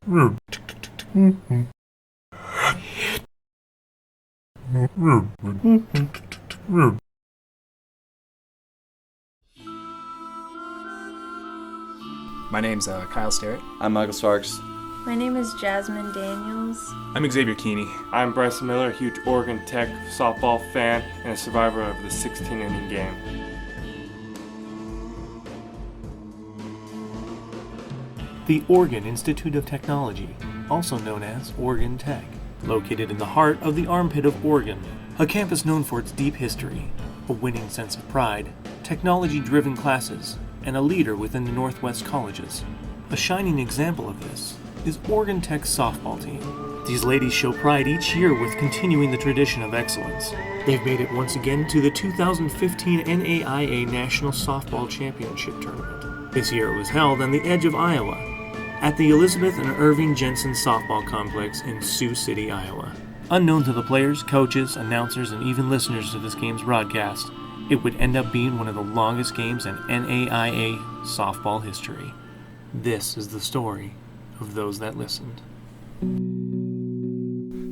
My name's Kyle Sterrett. I'm Michael Sparks. My name is Jasmine Daniels. I'm Xavier Keeney. I'm Bryce Miller, a huge Oregon Tech softball fan and a survivor of the 16-inning game. The Oregon Institute of Technology, also known as Oregon Tech, located in the heart of the armpit of Oregon, a campus known for its deep history, a winning sense of pride, technology-driven classes, and a leader within the Northwest colleges. A shining example of this is Oregon Tech's softball team. These ladies show pride each year with continuing the tradition of excellence. They've made it once again to the 2015 NAIA National Softball Championship Tournament. This year it was held on the edge of Iowa, at the Elizabeth and Irving Jensen Softball Complex in Sioux City, Iowa. Unknown to the players, coaches, announcers, and even listeners to this game's broadcast, it would end up being one of the longest games in NAIA softball history. This is the story of those that listened.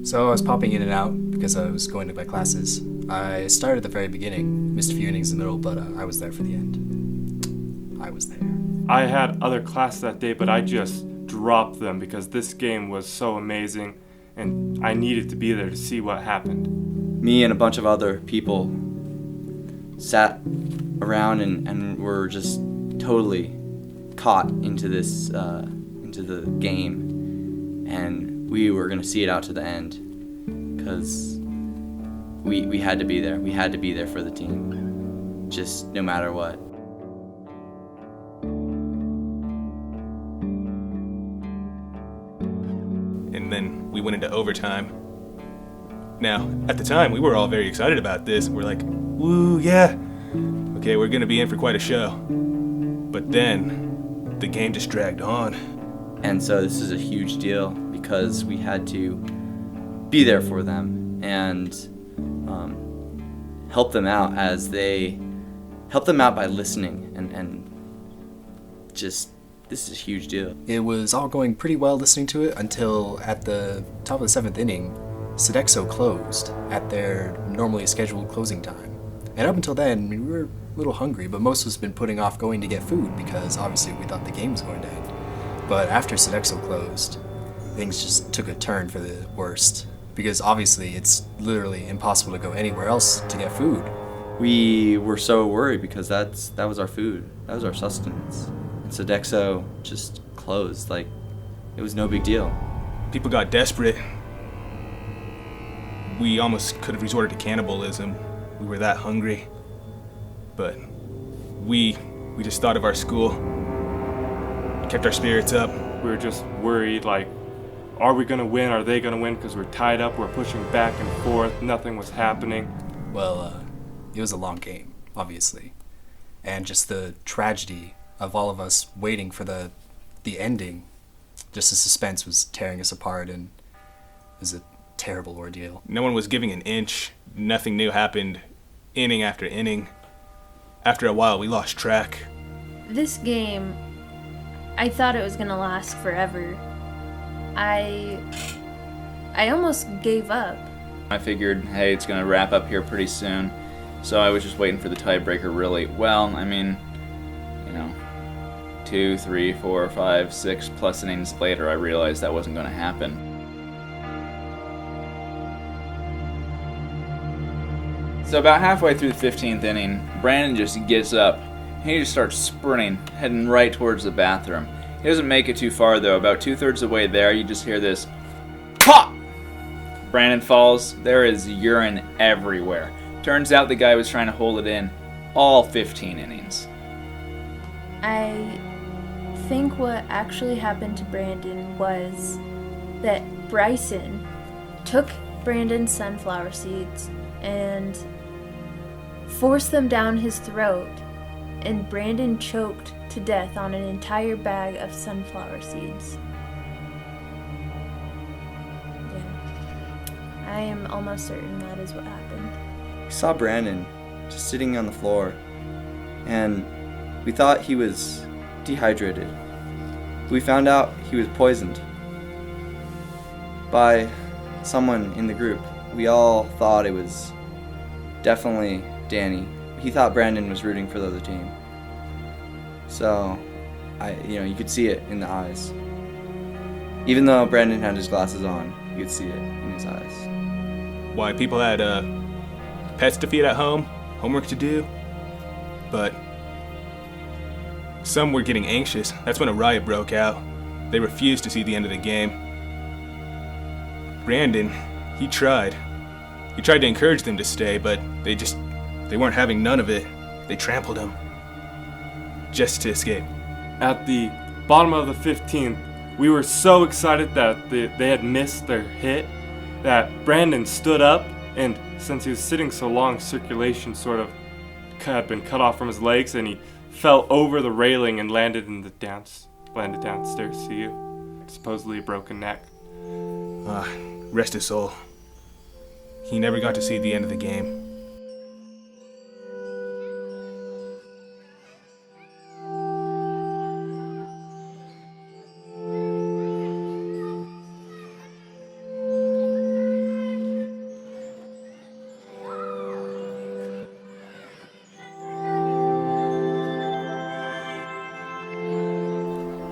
So I was popping in and out because I was going to my classes. I started at the very beginning, missed a few innings in the middle, but I was there for the end. I was there. I had other classes that day, but I just dropped them because this game was so amazing and I needed to be there to see what happened. Me and a bunch of other people sat around and were just totally caught into this, into the game, and we were going to see it out to the end because we had to be there. We had to be there for the team, just no matter what. And then we went into overtime. Now, at the time, we were all very excited about this. We're like, woo, yeah. Okay, we're going to be in for quite a show. But then, the game just dragged on. And so this is a huge deal because we had to be there for them and help them out by listening and just, this is a huge deal. It was all going pretty well listening to it until at the top of the 7th inning, Sodexo closed at their normally scheduled closing time. And up until then, we were a little hungry, but most of us had been putting off going to get food because obviously we thought the game was going to end. But after Sodexo closed, things just took a turn for the worst because obviously it's literally impossible to go anywhere else to get food. We were so worried because that was our food. That was our sustenance. And Sodexo just closed. Like, it was no big deal. People got desperate. We almost could have resorted to cannibalism. We were that hungry. But we just thought of our school, kept our spirits up. We were just worried, like, are we going to win? Are they going to win? Because we're tied up, we're pushing back and forth, nothing was happening. Well, it was a long game, obviously. And just the tragedy of all of us waiting for the ending, just the suspense was tearing us apart, and it was a terrible ordeal. No one was giving an inch. Nothing new happened inning after inning. After a while, we lost track. This game, I thought it was going to last forever. I almost gave up. I figured, hey, it's going to wrap up here pretty soon. So I was just waiting for the tiebreaker really. Well, I mean, 2, 3, 4, 5, 6 plus innings later, I realized that wasn't going to happen. So about halfway through the 15th inning, Brandon just gets up. He just starts sprinting, heading right towards the bathroom. He doesn't make it too far though. About 2/3 of the way there, you just hear this pop! Brandon falls. There is urine everywhere. Turns out the guy was trying to hold it in all 15 innings. I think what actually happened to Brandon was that Bryson took Brandon's sunflower seeds and forced them down his throat, and Brandon choked to death on an entire bag of sunflower seeds. Yeah. I am almost certain that is what happened. We saw Brandon just sitting on the floor, and we thought he was dehydrated. We found out he was poisoned. by someone in the group. We all thought it was definitely Danny. He thought Brandon was rooting for the other team. So, you could see it in the eyes. Even though Brandon had his glasses on, you could see it in his eyes. Why, people had pets to feed at home, homework to do, but some were getting anxious. That's when a riot broke out. They refused to see the end of the game. Brandon, he tried. He tried to encourage them to stay, but they weren't having none of it. They trampled him just to escape. At the bottom of the 15th, we were so excited that they had missed their hit that Brandon stood up, and since he was sitting so long, circulation sort of had been cut off from his legs, and he fell over the railing and landed downstairs to you. Supposedly a broken neck. Rest his soul. He never got to see the end of the game.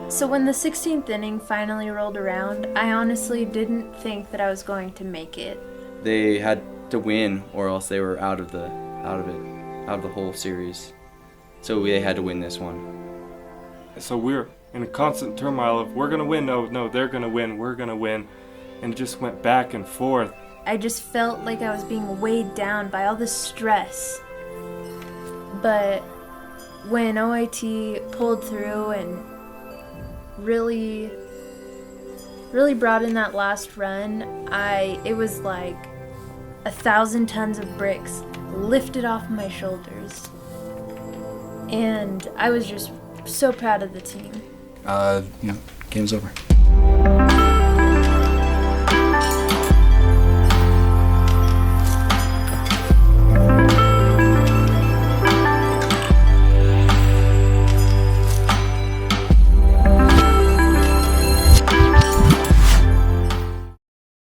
So when the 16th inning finally rolled around, I honestly didn't think that I was going to make it. They had to win, or else they were out of the whole series. So they had to win this one. So we're in a constant turmoil of we're gonna win, no, they're gonna win, we're gonna win, and it just went back and forth. I just felt like I was being weighed down by all this stress. But when OIT pulled through and really brought in that last run, it was like 1,000 tons of bricks lifted off my shoulders. And I was just so proud of the team. Game's over.